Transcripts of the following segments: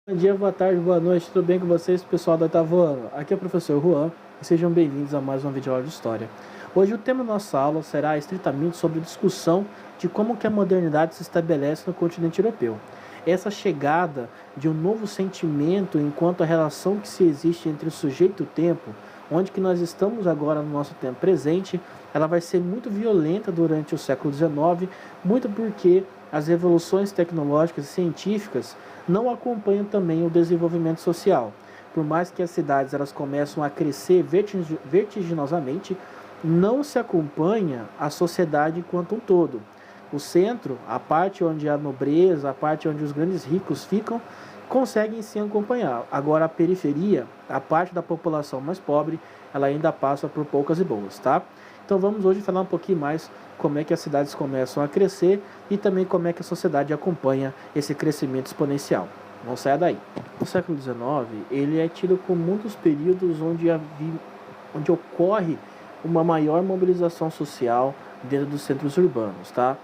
Bom dia, boa tarde, boa noite, tudo bem com vocês, pessoal do oitavo ano? Aqui é o professor Juan e sejam bem-vindos a mais uma videoaula de História. Hoje o tema da nossa aula será estritamente sobre a discussão de como que a modernidade se estabelece no continente europeu. Essa chegada de um novo sentimento enquanto a relação que se existe entre o sujeito e o tempo, onde que nós estamos agora no nosso tempo presente, ela vai ser muito violenta durante o século XIX, muito porque as revoluções tecnológicas e científicas não acompanham também o desenvolvimento social. Por mais que as cidades elas começam a crescer vertiginosamente, não se acompanha a sociedade enquanto um todo. O centro, a parte onde a nobreza, a parte onde os grandes ricos ficam, conseguem sim acompanhar. Agora a periferia, a parte da população mais pobre, ela ainda passa por poucas e boas, tá? Então vamos hoje falar um pouquinho mais como é que as cidades começam a crescer e também como é que a sociedade acompanha esse crescimento exponencial. Não saia daí. O século XIX, ele é tido como muitos períodos onde ocorre uma maior mobilização social dentro dos centros urbanos, tá?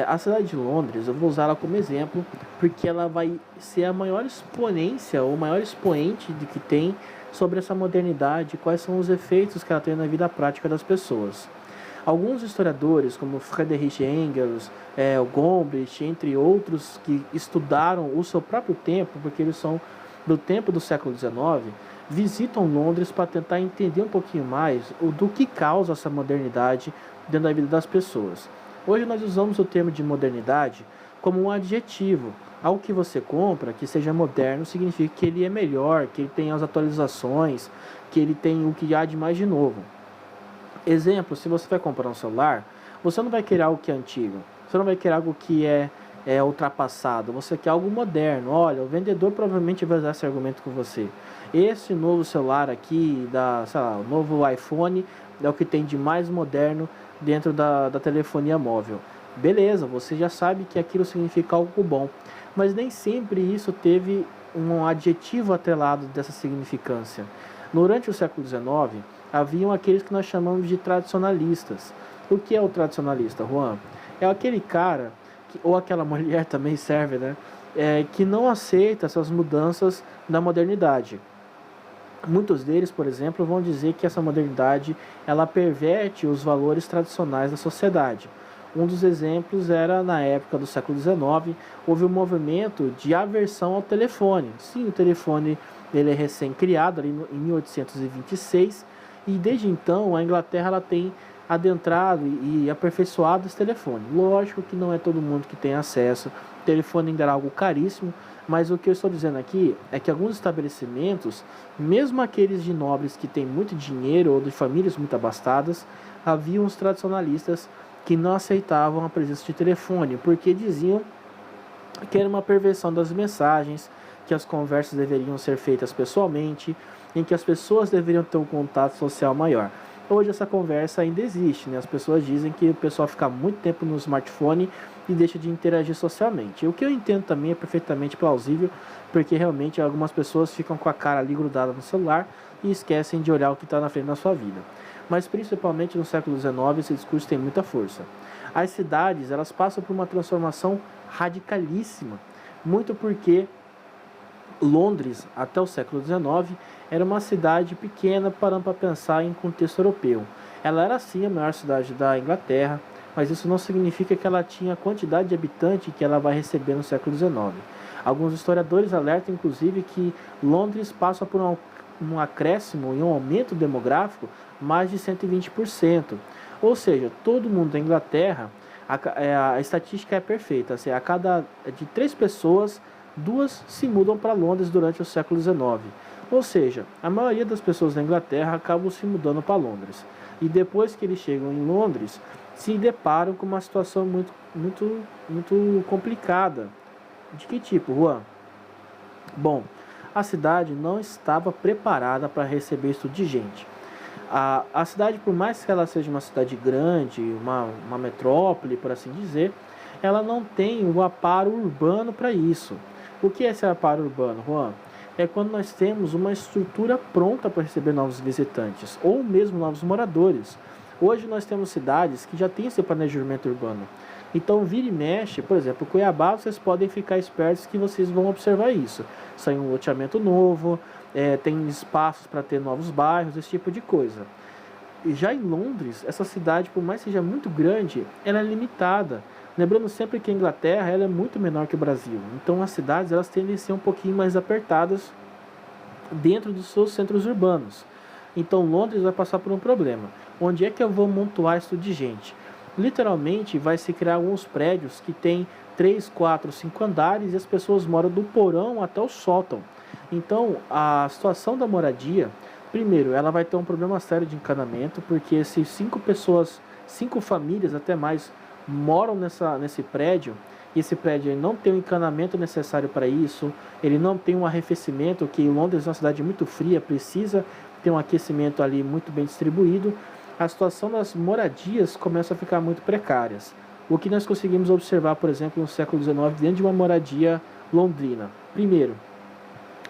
A cidade de Londres, eu vou usar ela como exemplo, porque ela vai ser a maior exponência, ou o maior expoente de que tem sobre essa modernidade, quais são os efeitos que ela tem na vida prática das pessoas. Alguns historiadores, como Friedrich Engels, o Gombrich, entre outros, que estudaram o seu próprio tempo, porque eles são do tempo do século XIX, visitam Londres para tentar entender um pouquinho mais do que causa essa modernidade dentro da vida das pessoas. Hoje nós usamos o termo de modernidade como um adjetivo. Algo que você compra, que seja moderno, significa que ele é melhor, que ele tem as atualizações, que ele tem o que há de mais de novo. Exemplo, se você vai comprar um celular, você não vai querer algo que é antigo, você não vai querer algo que é ultrapassado, você quer algo moderno. Olha, o vendedor provavelmente vai usar esse argumento com você. Esse novo celular aqui, sei lá, o novo iPhone, é o que tem de mais moderno dentro da telefonia móvel. Beleza, você já sabe que aquilo significa algo bom, mas nem sempre isso teve um adjetivo atrelado dessa significância. Durante o século XIX, haviam aqueles que nós chamamos de tradicionalistas. O que é o tradicionalista, Juan? É aquele cara, ou aquela mulher também serve, né? Que não aceita essas mudanças da modernidade. Muitos deles, por exemplo, vão dizer que essa modernidade ela perverte os valores tradicionais da sociedade. Um dos exemplos era na época do século XIX, houve um movimento de aversão ao telefone. Sim, o telefone ele é recém-criado ali em 1826 e desde então a Inglaterra ela tem adentrado e aperfeiçoado esse telefone. Lógico que não é todo mundo que tem acesso, o telefone ainda era algo caríssimo, mas o que eu estou dizendo aqui é que alguns estabelecimentos, mesmo aqueles de nobres que têm muito dinheiro ou de famílias muito abastadas, haviam os tradicionalistas que não aceitavam a presença de telefone, porque diziam que era uma perversão das mensagens, que as conversas deveriam ser feitas pessoalmente, em que as pessoas deveriam ter um contato social maior. Hoje essa conversa ainda existe, né? As pessoas dizem que o pessoal fica muito tempo no smartphone e deixa de interagir socialmente. O que eu entendo também é perfeitamente plausível, porque realmente algumas pessoas ficam com a cara ali grudada no celular e esquecem de olhar o que está na frente da sua vida. Mas principalmente no século XIX esse discurso tem muita força. As cidades elas passam por uma transformação radicalíssima, muito porque Londres, até o século XIX, era uma cidade pequena parando para pensar em contexto europeu. Ela era sim a maior cidade da Inglaterra, mas isso não significa que ela tinha a quantidade de habitantes que ela vai receber no século XIX. Alguns historiadores alertam, inclusive, que Londres passa por um acréscimo e um aumento demográfico mais de 120%. Ou seja, todo mundo da Inglaterra, a estatística é perfeita, assim, a cada de 3 pessoas, 2 se mudam para Londres durante o século XIX. Ou seja, a maioria das pessoas da Inglaterra acabam se mudando para Londres. E depois que eles chegam em Londres, se deparam com uma situação muito complicada. De que tipo, Juan? Bom, a cidade não estava preparada para receber isso de gente. A cidade, por mais que ela seja uma cidade grande, uma metrópole, por assim dizer, ela não tem o aparo urbano para isso. O que é esse aparo urbano, Juan? É quando nós temos uma estrutura pronta para receber novos visitantes, ou mesmo novos moradores. Hoje nós temos cidades que já têm esse planejamento urbano. Então, vira e mexe, por exemplo, Cuiabá, vocês podem ficar espertos que vocês vão observar isso. Sai um loteamento novo, tem espaços para ter novos bairros, esse tipo de coisa. E já em Londres, essa cidade, por mais que seja muito grande, ela é limitada. Lembrando sempre que a Inglaterra ela é muito menor que o Brasil. Então, as cidades elas tendem a ser um pouquinho mais apertadas dentro dos seus centros urbanos. Então, Londres vai passar por um problema. Onde é que eu vou montuar isso de gente? Literalmente vai se criar alguns prédios que tem 3, 4, 5 andares e as pessoas moram do porão até o sótão. Então, a situação da moradia, primeiro, ela vai ter um problema sério de encanamento, porque se 5 pessoas, 5 famílias até mais, moram nesse prédio, e esse prédio não tem o encanamento necessário para isso, ele não tem um arrefecimento, que Londres é uma cidade muito fria, precisa ter um aquecimento ali muito bem distribuído, a situação das moradias começa a ficar muito precárias. O que nós conseguimos observar, por exemplo, no século XIX, dentro de uma moradia londrina. Primeiro,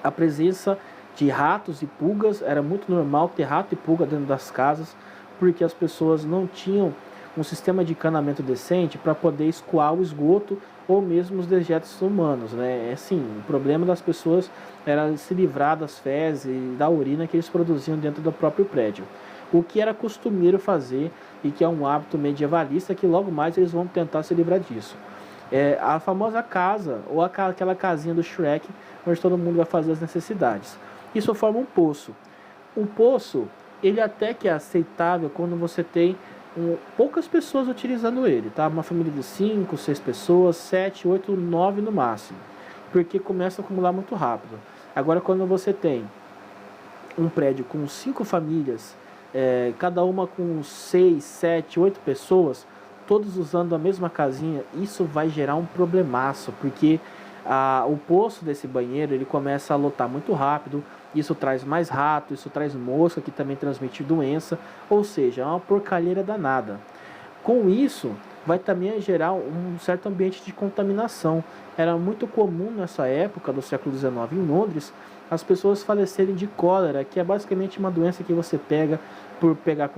a presença de ratos e pulgas, era muito normal ter rato e pulga dentro das casas, porque as pessoas não tinham um sistema de encanamento decente para poder escoar o esgoto ou mesmo os dejetos humanos, né? Assim, o problema das pessoas era se livrar das fezes e da urina que eles produziam dentro do próprio prédio. O que era costumeiro fazer e que é um hábito medievalista que logo mais eles vão tentar se livrar disso. A famosa casa, ou aquela casinha do Shrek, onde todo mundo vai fazer as necessidades. Isso forma um poço. Um poço, ele até que é aceitável quando você tem poucas pessoas utilizando ele, tá? Uma família de 5, 6 pessoas, 7, 8, 9 no máximo. Porque começa a acumular muito rápido. Agora, quando você tem um prédio com 5 famílias, cada uma com 6, 7, 8 pessoas, todos usando a mesma casinha, isso vai gerar um problemaço, porque o poço desse banheiro ele começa a lotar muito rápido, isso traz mais rato, isso traz mosca que também transmite doença, ou seja, é uma porcalheira danada. Com isso, vai também gerar um certo ambiente de contaminação. Era muito comum nessa época do século XIX em Londres as pessoas falecerem de cólera, que é basicamente uma doença que você pega por pegar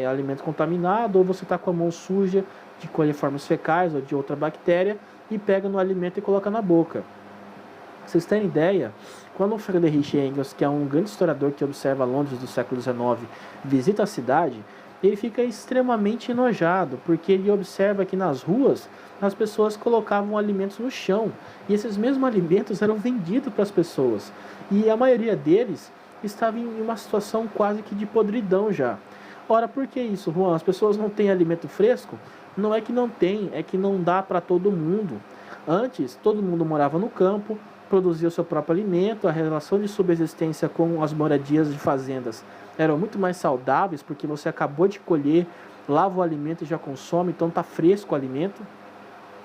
alimento contaminado, ou você está com a mão suja de coliformes fecais ou de outra bactéria e pega no alimento e coloca na boca. Vocês terem ideia, quando o Friedrich Engels, que é um grande historiador que observa Londres do século XIX, visita a cidade, ele fica extremamente enojado, porque ele observa que nas ruas as pessoas colocavam alimentos no chão, e esses mesmos alimentos eram vendidos para as pessoas, e a maioria deles estava em uma situação quase que de podridão já. Ora, por que isso, Juan? As pessoas não têm alimento fresco? Não é que não tem, é que não dá para todo mundo. Antes, todo mundo morava no campo, produzia o seu próprio alimento, a relação de subsistência com as moradias de fazendas eram muito mais saudáveis, porque você acabou de colher, lava o alimento e já consome, então está fresco o alimento.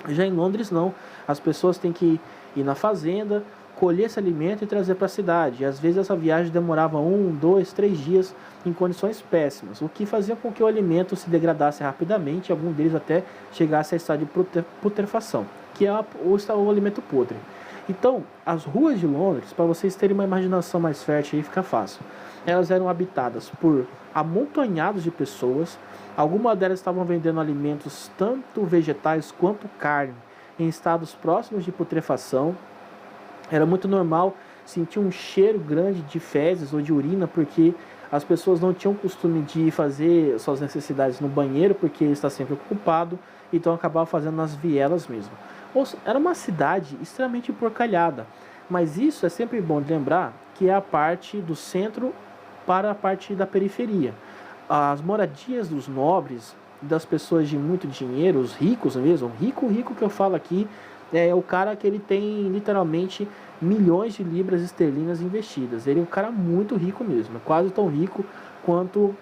Já em Londres não, as pessoas têm que ir na fazenda, colher esse alimento e trazer para a cidade. E às vezes essa viagem demorava 1, 2, 3 dias em condições péssimas, o que fazia com que o alimento se degradasse rapidamente, algum deles até chegasse a estado de putrefação, que é o alimento podre. Então, as ruas de Londres, para vocês terem uma imaginação mais fértil aí, fica fácil. Elas eram habitadas por amontoados de pessoas. Algumas delas estavam vendendo alimentos, tanto vegetais quanto carne, em estados próximos de putrefação. Era muito normal sentir um cheiro grande de fezes ou de urina, porque as pessoas não tinham costume de fazer suas necessidades no banheiro, porque ele está sempre ocupado, então acabavam fazendo nas vielas mesmo. Era uma cidade extremamente porcalhada, mas isso é sempre bom de lembrar que é a parte do centro para a parte da periferia. As moradias dos nobres, das pessoas de muito dinheiro, os ricos mesmo, rico que eu falo aqui, é o cara que ele tem literalmente milhões de libras esterlinas investidas. Ele é um cara muito rico mesmo, quase tão rico quanto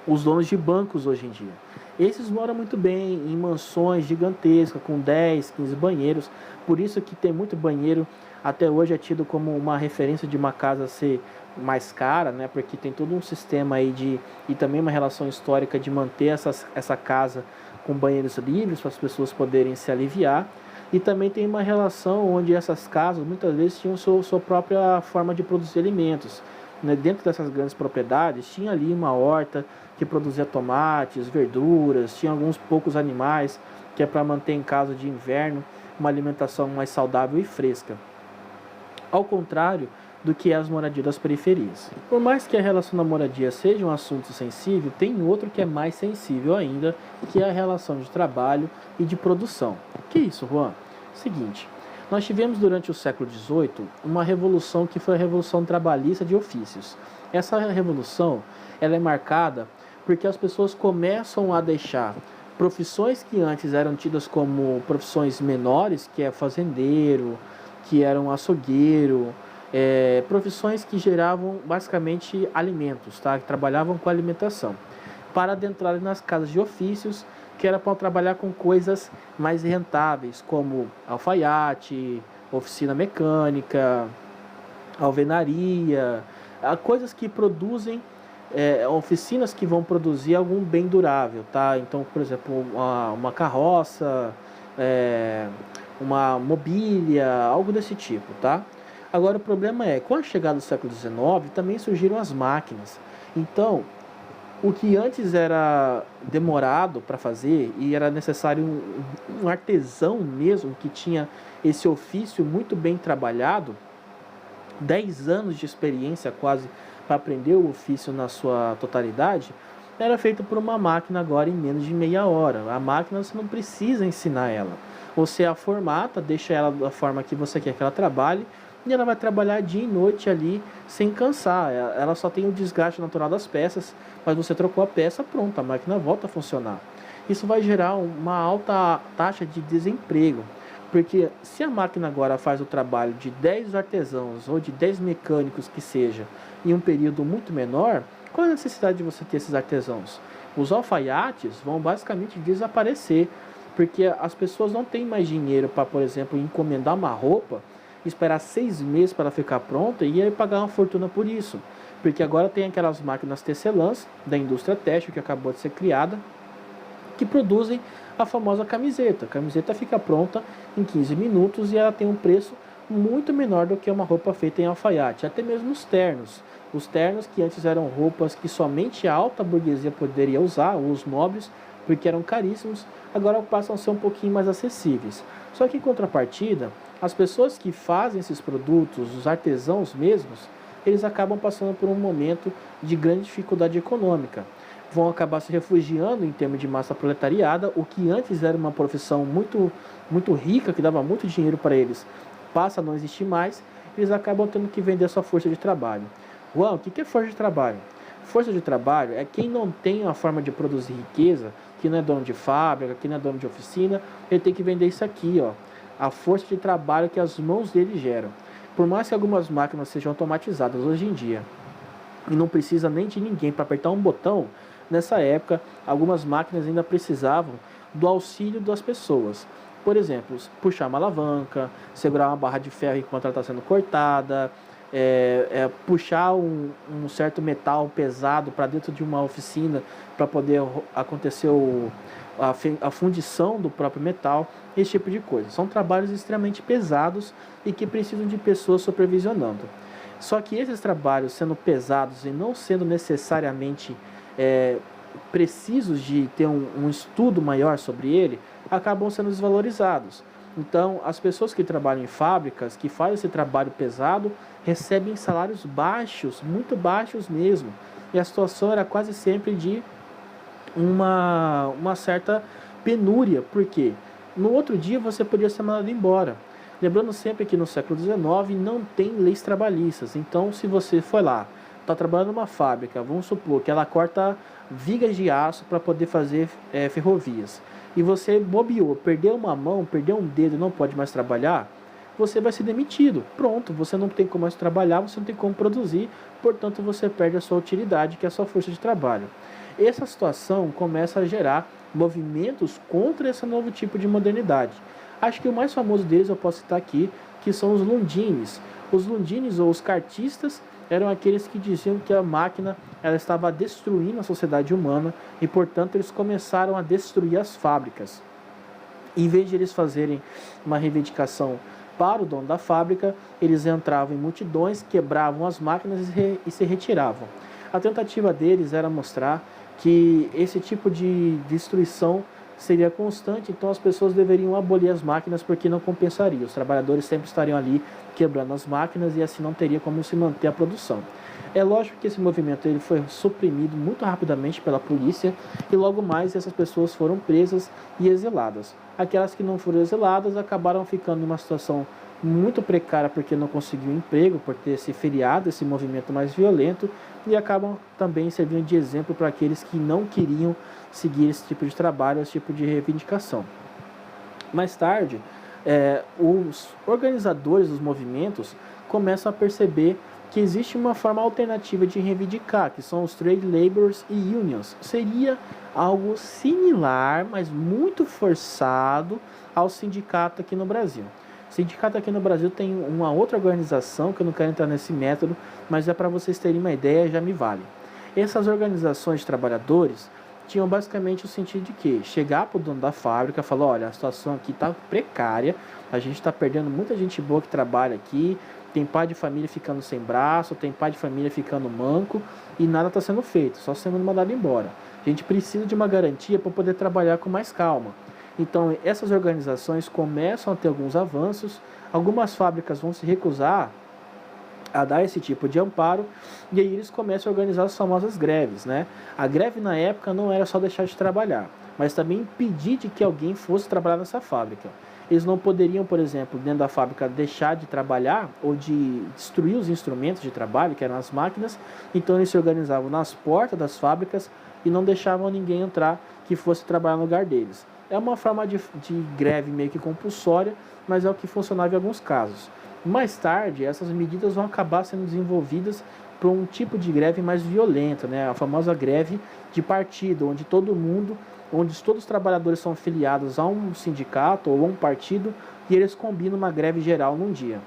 os donos de bancos hoje em dia. Esses moram muito bem em mansões gigantescas, com 10, 15 banheiros, por isso que tem muito banheiro, até hoje é tido como uma referência de uma casa ser mais cara, né? Porque tem todo um sistema aí e também uma relação histórica de manter essa casa com banheiros livres para as pessoas poderem se aliviar. E também tem uma relação onde essas casas muitas vezes tinham sua própria forma de produzir alimentos. Né? Dentro dessas grandes propriedades tinha ali uma horta que produzia tomates, verduras, tinha alguns poucos animais que é para manter em caso de inverno uma alimentação mais saudável e fresca. Ao contrário do que é as moradias das periferias. Por mais que a relação da moradia seja um assunto sensível, tem outro que é mais sensível ainda, que é a relação de trabalho e de produção. Que isso, Juan? Seguinte, nós tivemos durante o século XVIII uma revolução que foi a Revolução Trabalhista de Ofícios. Essa revolução ela é marcada porque as pessoas começam a deixar profissões que antes eram tidas como profissões menores, que é fazendeiro, que eram açougueiro, profissões que geravam basicamente alimentos, tá? Que trabalhavam com alimentação, para adentrarem nas casas de ofícios, que era para trabalhar com coisas mais rentáveis, como alfaiate, oficina mecânica, alvenaria, coisas que produzem, oficinas que vão produzir algum bem durável, tá? Então, por exemplo, uma carroça, uma mobília, algo desse tipo, tá? Agora o problema é, com a chegada do século XIX, também surgiram as máquinas. Então, o que antes era demorado para fazer e era necessário um artesão mesmo, que tinha esse ofício muito bem trabalhado, 10 anos de experiência quase para aprender o ofício na sua totalidade, era feito por uma máquina agora em menos de meia hora. A máquina você não precisa ensinar ela. Você a formata, deixa ela da forma que você quer que ela trabalhe, e ela vai trabalhar dia e noite ali sem cansar. Ela só tem o desgaste natural das peças, mas você trocou a peça, pronto, a máquina volta a funcionar. Isso vai gerar uma alta taxa de desemprego, porque se a máquina agora faz o trabalho de 10 artesãos ou de 10 mecânicos que seja, em um período muito menor, qual é a necessidade de você ter esses artesãos? Os alfaiates vão basicamente desaparecer, porque as pessoas não têm mais dinheiro para, por exemplo, encomendar uma roupa, esperar 6 meses para ela ficar pronta e aí pagar uma fortuna por isso. Porque agora tem aquelas máquinas tecelãs da indústria têxtil que acabou de ser criada, que produzem a famosa camiseta. A camiseta fica pronta em 15 minutos e ela tem um preço muito menor do que uma roupa feita em alfaiate. Até mesmo os ternos. Os ternos, que antes eram roupas que somente a alta burguesia poderia usar, ou os nobres, porque eram caríssimos, agora passam a ser um pouquinho mais acessíveis. Só que em contrapartida, as pessoas que fazem esses produtos, os artesãos mesmos, eles acabam passando por um momento de grande dificuldade econômica. Vão acabar se refugiando em termos de massa proletariada, o que antes era uma profissão muito rica, que dava muito dinheiro para eles, passa a não existir mais, eles acabam tendo que vender sua força de trabalho. Juan, o que é força de trabalho? Força de trabalho é quem não tem uma forma de produzir riqueza, que não é dono de fábrica, que não é dono de oficina, ele tem que vender isso aqui, ó, a força de trabalho que as mãos dele geram. Por mais que algumas máquinas sejam automatizadas hoje em dia, e não precisa nem de ninguém para apertar um botão, nessa época, algumas máquinas ainda precisavam do auxílio das pessoas. Por exemplo, puxar uma alavanca, segurar uma barra de ferro enquanto ela está sendo cortada, puxar um certo metal pesado para dentro de uma oficina para poder acontecer a fundição do próprio metal, esse tipo de coisa. São trabalhos extremamente pesados e que precisam de pessoas supervisionando. Só que esses trabalhos, sendo pesados e não sendo necessariamente precisos de ter um estudo maior sobre ele, acabam sendo desvalorizados. Então, as pessoas que trabalham em fábricas, que fazem esse trabalho pesado, recebem salários baixos, muito baixos mesmo. E a situação era quase sempre de uma certa penúria, porque no outro dia você podia ser mandado embora. Lembrando sempre que no século XIX não tem leis trabalhistas. Então, se você foi lá, está trabalhando numa fábrica, vamos supor que ela corta vigas de aço para poder fazer ferrovias, e você bobeou, perdeu uma mão, perdeu um dedo e não pode mais trabalhar, você vai ser demitido. Pronto, você não tem como mais trabalhar, você não tem como produzir, portanto você perde a sua utilidade, que é a sua força de trabalho. Essa situação começa a gerar movimentos contra esse novo tipo de modernidade. Acho que o mais famoso deles eu posso citar aqui, que são os Lundines. Os Lundines, ou os cartistas, eram aqueles que diziam que a máquina ela estava destruindo a sociedade humana e, portanto, eles começaram a destruir as fábricas. Em vez de eles fazerem uma reivindicação para o dono da fábrica, eles entravam em multidões, quebravam as máquinas e se retiravam. A tentativa deles era mostrar que esse tipo de destruição seria constante, então as pessoas deveriam abolir as máquinas porque não compensaria. Os trabalhadores sempre estariam ali quebrando as máquinas e assim não teria como se manter a produção. É lógico que esse movimento ele foi suprimido muito rapidamente pela polícia e logo mais essas pessoas foram presas e exiladas. Aquelas que não foram exiladas acabaram ficando em uma situação muito precária porque não conseguiu emprego, por ter se feriado esse movimento mais violento, e acabam também servindo de exemplo para aqueles que não queriam seguir esse tipo de trabalho, esse tipo de reivindicação. Mais tarde, os organizadores dos movimentos começam a perceber que existe uma forma alternativa de reivindicar, que são os trade laborers e unions. Seria algo similar, mas muito forçado ao sindicato aqui no Brasil. O sindicato aqui no Brasil tem uma outra organização, que eu não quero entrar nesse método, mas é para vocês terem uma ideia, já me vale. Essas organizações de trabalhadores tinham basicamente o sentido de que chegar para o dono da fábrica e falar, olha, a situação aqui está precária, a gente está perdendo muita gente boa que trabalha aqui, tem pai de família ficando sem braço, tem pai de família ficando manco e nada está sendo feito, só sendo mandado embora. A gente precisa de uma garantia para poder trabalhar com mais calma. Então essas organizações começam a ter alguns avanços, algumas fábricas vão se recusar a dar esse tipo de amparo, e aí eles começam a organizar as famosas greves, né? A greve na época não era só deixar de trabalhar, mas também impedir de que alguém fosse trabalhar nessa fábrica. Eles não poderiam, por exemplo, dentro da fábrica deixar de trabalhar ou de destruir os instrumentos de trabalho, que eram as máquinas, então eles se organizavam nas portas das fábricas e não deixavam ninguém entrar que fosse trabalhar no lugar deles. É uma forma de greve meio que compulsória, mas é o que funcionava em alguns casos. Mais tarde, essas medidas vão acabar sendo desenvolvidas para um tipo de greve mais violenta, né? A famosa greve de partido, onde todos os trabalhadores são filiados a um sindicato ou a um partido e eles combinam uma greve geral num dia.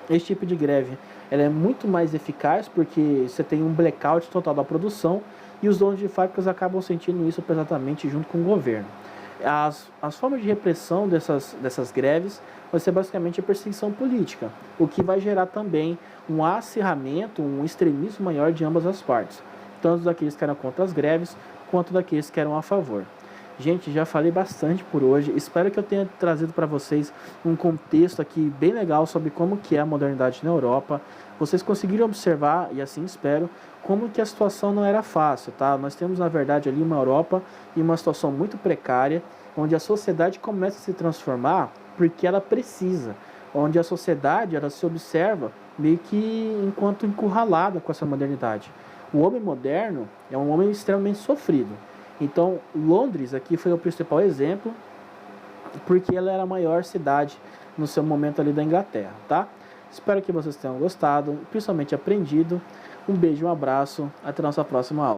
Esse tipo de greve ela é muito mais eficaz porque você tem um blackout total da produção e os donos de fábricas acabam sentindo isso exatamente junto com o governo. As formas de repressão dessas greves vai ser basicamente a perseguição política, o que vai gerar também um acirramento, um extremismo maior de ambas as partes, tanto daqueles que eram contra as greves, quanto daqueles que eram a favor. Gente, já falei bastante por hoje, espero que eu tenha trazido para vocês um contexto aqui bem legal sobre como que é a modernidade na Europa. Vocês conseguiram observar, e assim espero, como que a situação não era fácil, tá? Nós temos, na verdade, ali uma Europa em uma situação muito precária, onde a sociedade começa a se transformar porque ela precisa, onde a sociedade ela se observa meio que enquanto encurralada com essa modernidade. O homem moderno é um homem extremamente sofrido. Então, Londres aqui foi o principal exemplo, porque ela era a maior cidade no seu momento ali da Inglaterra, tá? Espero que vocês tenham gostado, principalmente aprendido. Um beijo, um abraço, até a nossa próxima aula.